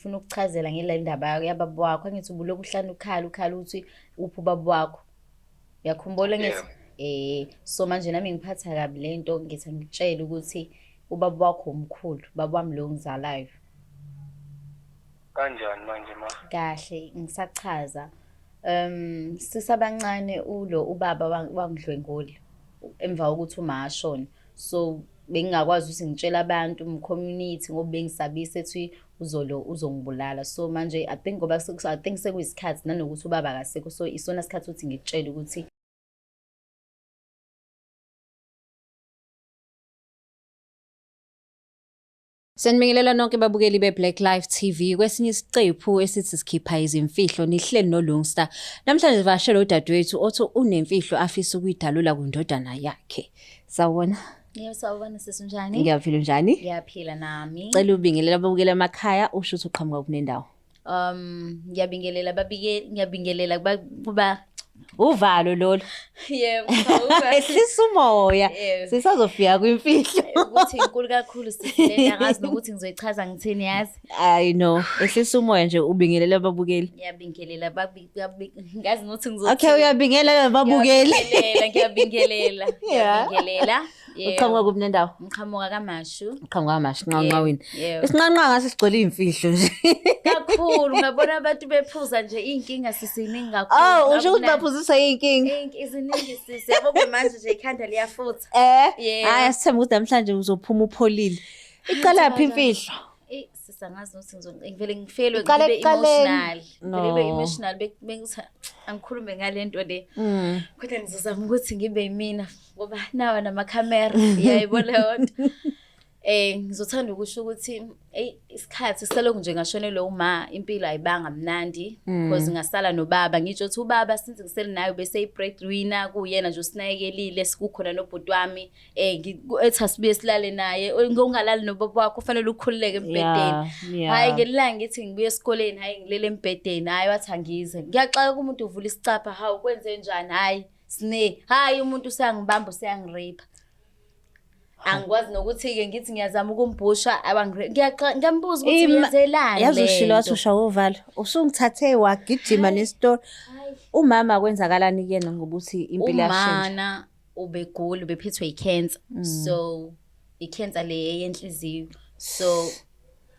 ngifuna ukuchazela ngale ndaba yababa wakho. Angithi ubuloku uhlala ukhala ukuthi uphi ubaba wakho. Uyakhumbula ngithi so manje nami ngiphatha kabi lento ngithi ngitshela ukuthi ubaba wakho umkhulu, baba wami lo ngizalayo. Kanjani manje ma? Kahle ngisachaza. Sisabancane ubaba wangidlwengula emva kokuthi uma ashona. So bengingakwazi ukuthi ngitshela abantu community ngoba bengisabisa ethi uzongibulala. So manje I think ngoba sekuyisikhathi nanokuthi ubaba akasekho, so isona isikhathi ukuthi ngikutshele ukuthi Sanibingelela nonke babukeli beBlack Life TV. Kwesinye isiqephu esithi sikhipha izimfihlo nihleli noLungstar. Namhlanje sivashela udadewethu othi unemfihlo afisa ukuyidalula kundodana yakhe. Sawubona. yebo, sawubona sesinjani? Ngiyaphila njani? Ngiyaphila nami. Cela ubingelela ababukeli emakhaya usho ukuthi uqhamuka kunendawo. Ngiyabingelela kuba Uvalo lolo. yebo, Ehlisa umoya. Sisazofika kwimfihlo. ukuthi inkulu kakhulu sisile ngazi nokuthi ngizoyichaza ngithini yazi. I know. Ehlisa umoya nje ubingelela ababukeli. Ngiyabingelela ngazi nokuthi ngizothi. Okay, uyabingelela ababukeli. Ngiyabingelela. Uqhamuka kuphi nendawo? Ngiqhamuka kaMashu. Uqhamuka kaMashu nqanqawini. Yebo. Isinqanqa ngase sigcwele imfihlo nje. Kakhulu ngabona abantu bephuza nje inkinga sisiningi kakhulu. Usho ukuthi baphuzisa inkinga. Iziningi sisi yabo manje nje ikhanda liyafutha. Hayi sithemba ukuthi namhlanje uzophuma upholile. Iqala yaphi imfihlo? Sisangazi nokuthi ngivele ngifelwe ngibe emotional. Ngibe emotional bengithi angikhulume ngalento le. Kodwa ngizozama ukuthi ngibe yimina ngoba nawa namakhamera yayibona yonke. Ngizothanda ukusho ukuthi isikhathi selokhu nje ngashonelwe uma impilo ayibanga mnandi because ngasala nobaba ngitsho ukuthi ubaba since ngisele nayo bese i-breadwinner kuyena nje usinayekelile sikukhona nobhuti wami ethi asibuye silale naye ngongalali nobaba wakho kufanele ukhululeke embedeni. Hayi ngelilanga ngithi ngibuye esikoleni hayi ngilele embedeni hayi wathi angize ngiyaxaka umuntu uvula isicapha hawu kwenze njani hayi hayi umuntu usangibamba usangirape. Angikwazi nokuthi-ke ngithi ngiyazama ukumbhusha ngiyambuza ukuthi uyenzelani yazi ushilo wathi ushawa uvalo usungithathe wagijima nestori. Umama kwenzakalani kuyena ngokuthi impilo yashintsha? Umama ubegula ubephethwe i-cancer. So i-cancer le yenhliziyo. So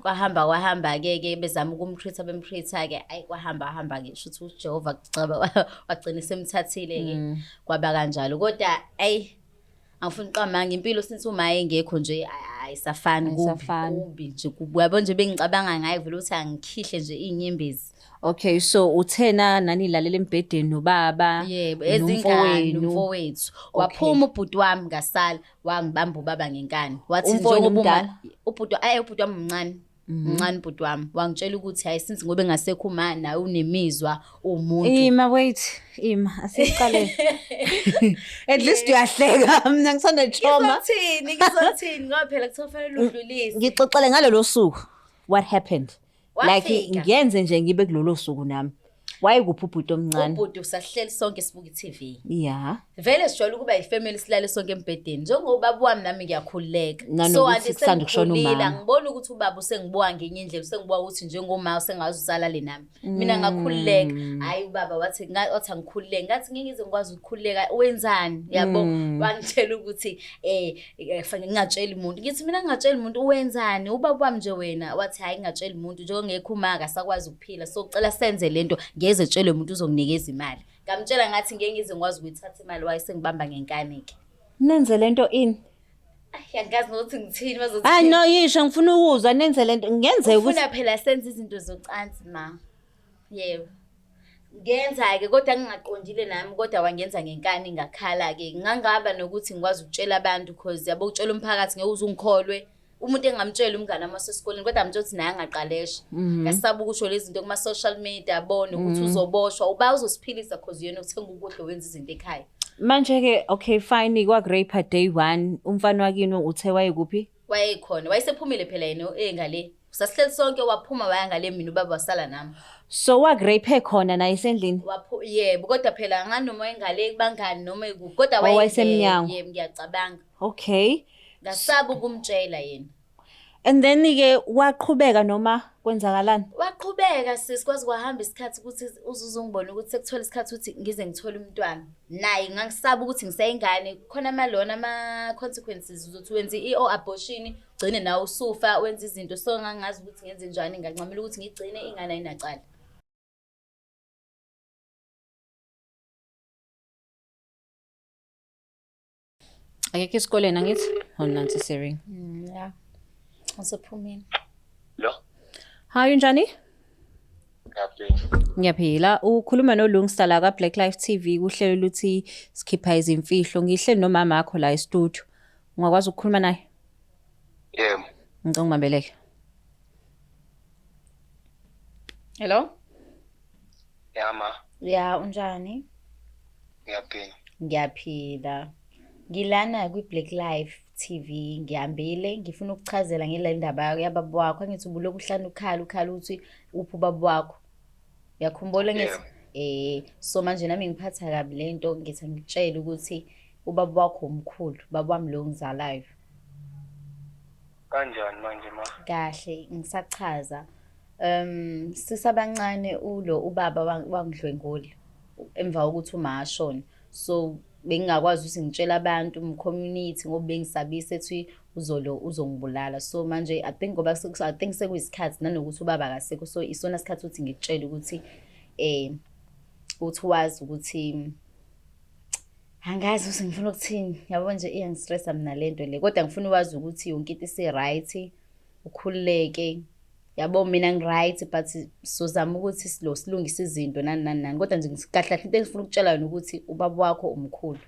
kwahamba-ke bezama ukumtreat-a-ke ayi kwahamba-ke shuthi uJehova wagcina semthathile-ke kwaba kanjalo kodwa ayi angifuni uqamanga impilo since uma engekho nje ayisafani kubi nje yabo nje bengicabanga ngaye vele ukuthi angikhihle nje inyembezi. Okay, so uthena nani lalela embedeni nobaba? Yebo, ezingane nomfowethu. Waphuma ubhuti wami ngasala wangibamba ubaba ngenkani. Wathi njengoba ubhuti wami mncane. Mncane ubhuti wami wangitshela ukuthi hayi since ngobe ngasekho uma nawe unemizwa umuntu. Ima asiqale. At least uyahleka mina ngisanda trauma. Ngizothini ngoba phela kuthiwa kufanele udlulise. Ngixoxele ngalelo suku. What happened? Like ngiyenze nje ngibe kulolo suku nami. Wayekuphi ubhuti omncane? Ubhuti usahleli sonke sibuka iTV. Yeah. Vele sijwayele ukuba ifamily silale sonke embedeni. Njengoba ubaba wami nami ngiyakhululeka. So andisanda ukushona umama. Ngibona ukuthi ubaba usengibuka ngenye indlela, usengibuka ukuthi njengoma usengazi usalale nami. Mina ngakhululeka. Hayi ubaba wathi angikhululeke. Ngathi ngeke ngize ngikwazi ukukhululeka. Wenzani? Yabo wangitshela ukuthi fanele ngingatsheli umuntu. Ngithi mina ngingatsheli umuntu wenzani? Ubaba wami nje wena wathi hayi ngingatsheli umuntu njengongekho uma akasakwazi ukuphila. So ucela senze lento ngeze tshele umuntu uzokunikeza imali. Ngamtshela ngathi ngeke ngize ngikwazi ukuyithatha imali wayesengibamba ngenkanike. Nenze lento ini? Yangazi nokuthi ngithini bazothi. Hayi no yisho ngifuna ukuzwa nenze lento ngenze ukuthi ufuna phela senze izinto zocansi ma. Yebo. Ngenza ke kodwa ngingaqondile nami kodwa wangenza ngenkani ngakhala ke. Ngangaba nokuthi ngikwazi ukutshela abantu because yabo ukutshela umphakathi ngeke uzungikholwe. Umuntu engamtshela umngane amasesikoleni kodwa amtshela ukuthi naye angaqalesha. Ngasaba ukusho lezi zinto kuma social media abone ukuthi uzoboshwa uba uzosiphilisa because yena uthenga ukudla wenza izinto ekhaya. Manje ke okay fine kwagrape day 1 umfana wakini uthe wayekuphi? Wayekhona wayesephumile phela yena engale. Sasihleli sonke waphuma wayangale mina ubaba wasala nami. So wagrape khona naye esendlini? Yebo kodwa phela nganoma engale kubangani noma ekuphi kodwa wayesemnyango. Yebo ngiyacabanga. Okay. Ngasaba ukumtshela yena. And then-ke waqhubeka noma kwenzakalani? Waqhubeka sikwazi kwahamba isikhathi ukuthi uzongibona ukuthi sekuthola isikhathi ukuthi ngize ngithole umntwana. Naye ngangisaba ukuthi ngisayingane khona amalona ama-consequences uzothi wenze i-abortion ugcine nawe usufa wenza izinto so ngangazi ukuthi ngenze njani ngancamela ukuthi ngigcine ingane ayinacala. Akekho esikoleni angithi? Nansi Siri. Yeah. Usephumile. Lo. Hayi njani? Ngiyaphi. Ngiyaphila. Ukhuluma noLungsta la ka-Black Life TV kuhlelo luthi sikhipha izimfihlo. Ngihleli nomama wakho la e-studio. Ungakwazi ukukhuluma naye? Yebo. Ngicela ungibambeleke. Hello? Yama. Ya, unjani? Ngiyaphi. Ngiyaphila. Ngilana kwi-Black Life TV ngihambile ngifuna ukuchazela ngale ndaba yababa wakho angithi ubuloku uhlanu ukhala ukuthi uphi ubaba wakho. Uyakhumbula ngithi so manje nami ngiphatha kabi lento ngithi ngitshela ukuthi ubaba wakho umkhulu baba wami lo ngizalayo. Kanjani manje ma? Kahle ngisachaza. Sisabancane ulo ubaba wangidlwengula emva kokuthi uma ashona. So bengingakwazi ukuthi ngitshela abantu community ngoba bengisabise ethi uzongibulala. So manje I think ngoba sekuyisikhathi nanokuthi ubaba akasekho so isona isikhathi ukuthi ngikutshele ukuthi uthi wazi ukuthi angazi ukuthi ngifuna ukuthini yabo nje iyangistressa mina lento le kodwa ngifuna wazi ukuthi yonke into isi-right ukhululeke yabo mina ngi-right but sizozama ukuthi silungise izinto nani kodwa nje kahle into engifuna ukutshela yona ukuthi ubaba wakho umkhulu.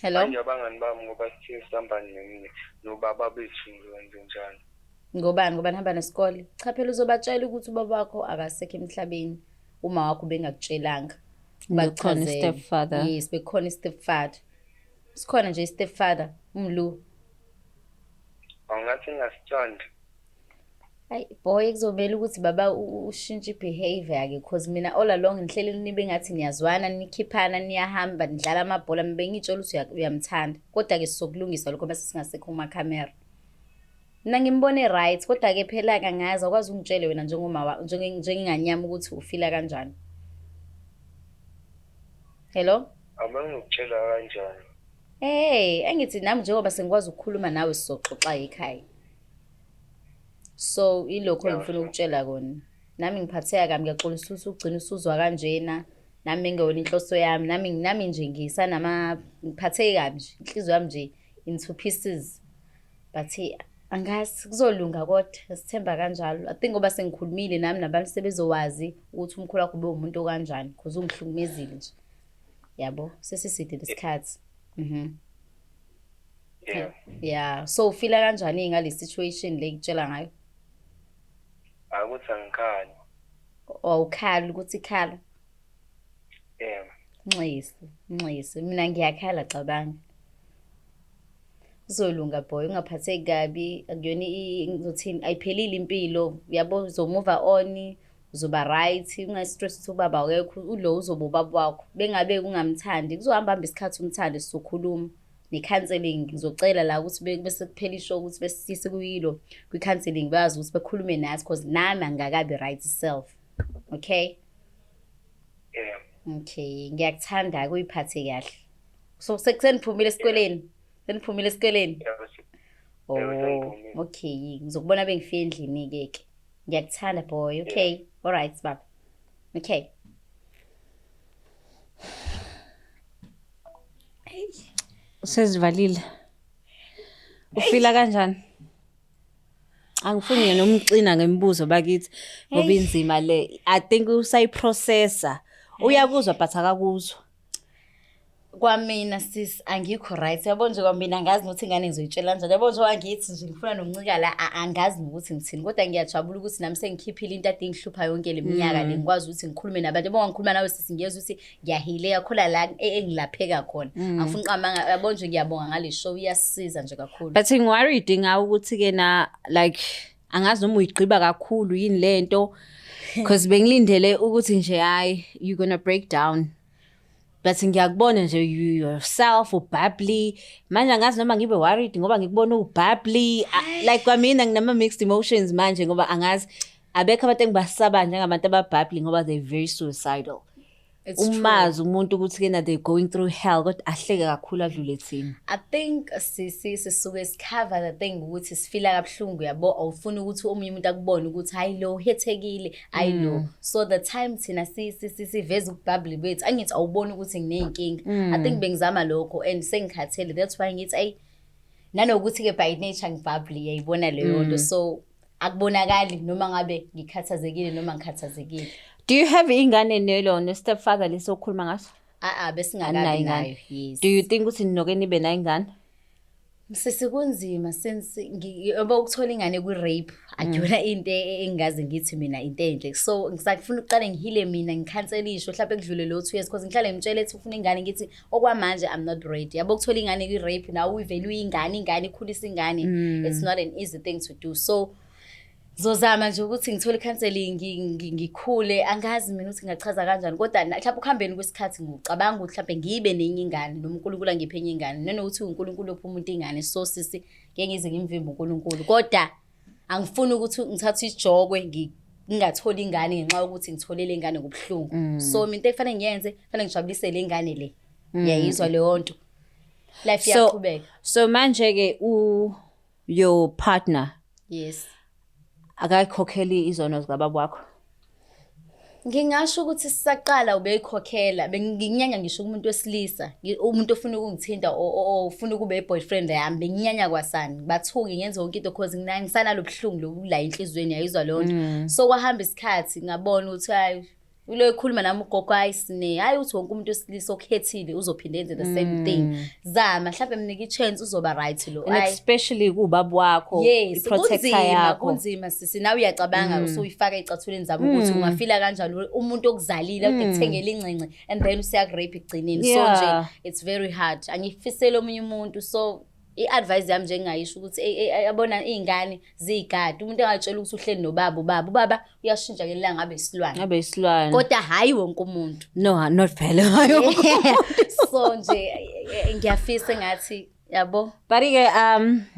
Hello? Manje abangani bami ngoba sithe sihamba nobaba bethu ngiwenze njani? Ngobani hamba nesikole? Cha phela uzobatshela ukuthi ubaba wakho akasekho emhlabeni uma wakho bengakutshelanga. Bekhona i-stepfather. Yes, bekhona i-stepfather. Sikhona nje i-stepfather umlu. Awungathi ngasithandi. Hayi boy kuzomela ukuthi baba ushintshe behavior ke because mina all along ngihlele nibe ngathi niyazwana nikhiphana niyahamba nidlala amabhola bengitshela ukuthi uyamthanda kodwa ke sizokulungisa lokho bese singasekho kuma camera. Mina ngimbone right kodwa ke phela kangazi akwazi ungitshele wena njengenganyama ukuthi ufila kanjani. Hello? Abangikutshela kanjani? Angithi nami njengoba sengikwazi ukukhuluma nawe sizoxoxa ekhaya. So ilokho ngifuna ukutshela kona. Nami ngiphatheka kabi ngiyaxolisa ukuthi ugcina usuzwa kanjena. Nami ngewona inhloso yami. Nami nje ngiphatheke kabi nje. Inhliziyo yami nje into pieces. But angazi kuzolunga kodwa sithemba kanjalo. I think ngoba sengikhulumile nami nabantu sebezowazi ukuthi umkhulu wakho ube umuntu okanjani because ungihlukumezile nje. Yabo sesiside lesikhathi. Yeah. So ufila kanjani ngale situation le ngitshela ngayo? Akuthi angikhali. Awukhali ukuthi khala. Nxisi. Mina ngiyakhala cabanga. Uzolunga boy ungaphatheki kabi akuyona ngizothini ayiphelile impilo yabo uzomove on uzoba right ungastress ukuthi ubaba akekho ulo uzoba ubaba wakho bengabe kungamthandi kuzohamba isikhathi umthande sizokhuluma ne-counseling ngizocela la ukuthi bese kuphela isho ukuthi besise kuyilo kwi-counseling bayazi ukuthi bekhulume nathi because nami angakabi right self. Okay? Okay, ngiyakuthanda kuyiphathe kahle. So seniphumile esikoleni? Seniphumile esikoleni? Okay, ngizokubona bengifike endlini ke. Ngiyakuthanda boy. Okay. All right, baba. Okay. Usezivalile. Ufila kanjani? Angifuni nomcina ngemibuzo bakithi ngoba inzima le. I think usayiprocessa. Uyakuzwa but akakuzwa. Kwamina sis angikho right. Yabo nje kwamina angazi ukuthi ingane ngizoyitshela kanjani. Yabo nje wangithi nje ngifuna nomncika la angazi ukuthi ngithini. Kodwa ngiyajabula ukuthi nami sengikhiphile into ade ngihlupha yonke leminyaka le ngikwazi ukuthi ngikhulume nabantu. Yabo ngikhuluma nawe sisi ngiyezwa ukuthi ngiyahile yakhola la engilapheka khona. Angifuni qamanga yabo nje ngiyabonga ngale show iyasiza nje kakhulu. But ngiworried ngawo ukuthi ke na like angazi noma uyigqiba kakhulu yini lento because bengilindele ukuthi nje hayi you gonna break down. but ngiyakubona nje you yourself ububbly manje angazi noma ngibe worried ngoba ngikubona ububbly like kwamina nginama mixed emotions manje ngoba angazi abekho abantu engibasaba njengabantu ababubbly ngoba they very suicidal. Umazi umuntu ukuthi kena they going through hell kodwa ahleke kakhulu adlule thina. I think sisuke sicover the thing ukuthi sifila kabuhlungu yabo awufuni ukuthi omunye umuntu akubone ukuthi hayi lo hethekile hayi lo. So the time thina siveza ububble bethu angithi awuboni ukuthi ngineyinkinga. I think bengizama lokho and sengikhathele that's why ngithi ay nanokuthi ke by nature ngibubble yayibona leyo nto so akubonakali noma ngabe ngikhathazekile noma ngikhathazekile. Do you have ingane no stepfather lesokhuluma ngaso? Besingakabi nayo. Yes. Do you think ukuthi ninoke nibe na ingane? Sesikunzima since ngoba ukuthola ingane ku-rape akuyona into engaze ngithi mina into enhle so ngisakufuna uqale ngihile mina ngikhanselisho mhlawumbe kudlule lo 2 years because ngihlale ngimtshela ethi ufuna ingane ngithi okwamanje I'm not ready yabo ukuthola ingane ku-rape nawe uyivele uyingane ikhulisa ingane it's not an easy thing to do so zozama nje ukuthi ngithole counseling ngikhule angazi mina ukuthi ngachaza kanjani kodwa mhlawumbe ukuhambeni kwesikhathi ngicabanga ukuthi mhlawumbe ngibe nenye ingane noNkulunkulu angiphe enye ingane nanokuthi uNkulunkulu opha umuntu ingane so sisi ngeke ngize ngimvimbe uNkulunkulu kodwa angifuni ukuthi ngithathe ijokwe ngingatholi ingane ngenxa yokuthi ngitholele ingane ngobuhlungu so mina into efanele ngiyenze kufanele ngijabulise le ngane le yayizwa leyo nto life iyaqhubeka so manje ke your partner yes akayikhokheli izono zikababa wakho. Ngingasho ukuthi sisaqala ubeyikhokhela benginyanya ngisho umuntu wesilisa umuntu ofuna ukungithinta ofuna kube boyfriend yami benginyanya kwasani bathuki ngenze yonke into because ngisana lobuhlungu lobula enhlizweni yayizwa leyo nto so kwahamba isikhathi ngabona ukuthi hayi ulo ekhuluma nami ugogo ayisine hayi uthi wonke umuntu wesilisa okhethile uzophinde enze the same thing zama mhlawumbe mnika i-chance uzoba right lo and especially kubaba wakho i-protector yakho kunzima sisi nawe uyacabanga usuyifaka ecathuleni zabo ukuthi ungafila kanjalo umuntu okuzalile ukuthengela ingcenge and then usiyagrape igcineni so nje it's very hard angifisela omunye umuntu so i-advice yami nje ngayisho ukuthi yabona izingane zigadi umuntu engatshela ukuthi uhleli nobaba ubaba uyashintsha ke la ngabe isilwane kodwa hayi wonke umuntu no not vele hayo so nje ngiyafisa ngathi yabo but ke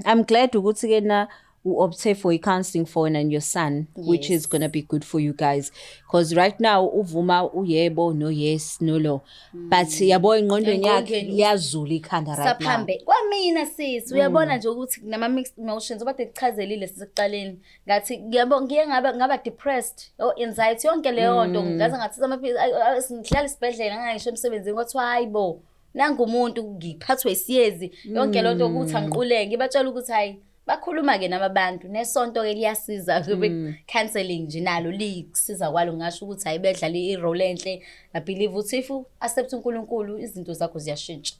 I'm glad ukuthi ke na u-opte for i-counseling for and your son which is going to be good for you guys because right now uvuma uyebo no yes no lo but yabo ingqondweni yakhe iyazula ikhanda right now saphambe kwamina sisi uyabona nje ukuthi nama mixed emotions obade kuchazelile sisekuqaleni ngathi yabo ngiye ngaba depressed anxiety yonke leyo nto ngaze ngathi amaphilisi ngihlala isibhedlela ngangisho emsebenzini kwathiwa hayibo nanga umuntu ngiphathwe isiyezi yonke lento ukuthi angiquleke ngibatshela ukuthi hayi bakhuluma ke nabantu nesonto ke liyasiza kube counseling nje nalo likusiza kwalo ngasho ukuthi hayi bedlala i-role enhle I believe ukuthi if accept uNkulunkulu izinto zakho ziyashintsha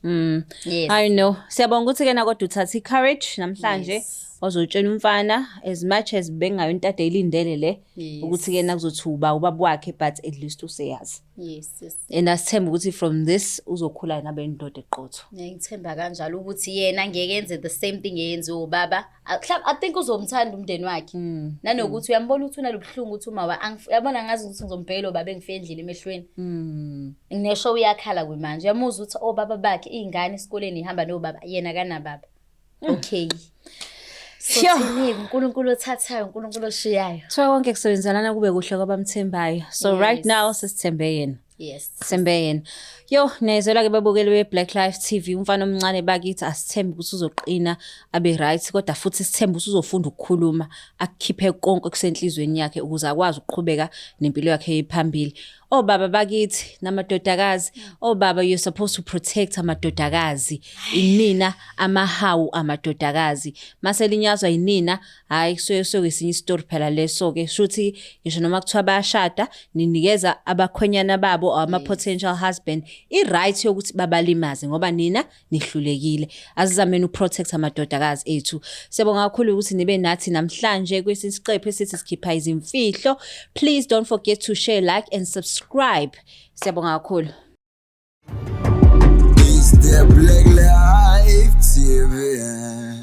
yes I know siyabonga ukuthi ke na kodwa uthatha i-courage namhlanje ozotshela umfana as much as bengayo into ade ilindele le ukuthi ke na kuzothuba ubaba wakhe but at least useyazi yes and asithemba ukuthi from this uzokhula nabendoda eqotho ngiyithemba kanjalo ukuthi yena ngeke enze the same thing eyenziwe ubaba I think uzomthanda umndeni wakhe nanokuthi uyambona ukuthi unalobuhlungu ukuthi uma yabona ngazi ukuthi ngizombhekela baba engifendlile emehlweni nginesho uyakhala kwemanje yamuza ukuthi obaba bakhe izingane esikoleni ihamba nobaba yena kanababa okay so thini uNkulunkulu othathayo uNkulunkulu oshiyayo kuthiwa konke kusebenzelana kube kuhle kwabamthembayo so right now sisithembe yena yes sithembe yena yo nezela ke babukeli beBlack Life TV umfana omncane bakithi asithembe ukuthi uzoqina abe right kodwa futhi sithembe ukuthi uzofunda ukukhuluma akukhiphe konke kusenhlizweni yakhe ukuze akwazi ukuqhubeka nempilo yakhe ephambili obaba bakithi namadodakazi obaba you're supposed to protect amadodakazi inina amahawu amadodakazi maselinyazwa inina hayi kwesinye istory phela leso ke shuthi ngisho noma kuthiwa bayashada ninikeza abakhwenyana babo ama potential husband i-right yokuthi babalimaze ngoba nina nihlulekile azizameni uprotect amadodakazi ethu siyabonga kakhulu ukuthi nibe nathi namhlanje kwesisiqephu esithi sikhipha izimfihlo please don't forget to share like and subscribe siyabonga kakhulu It's the Black Life TV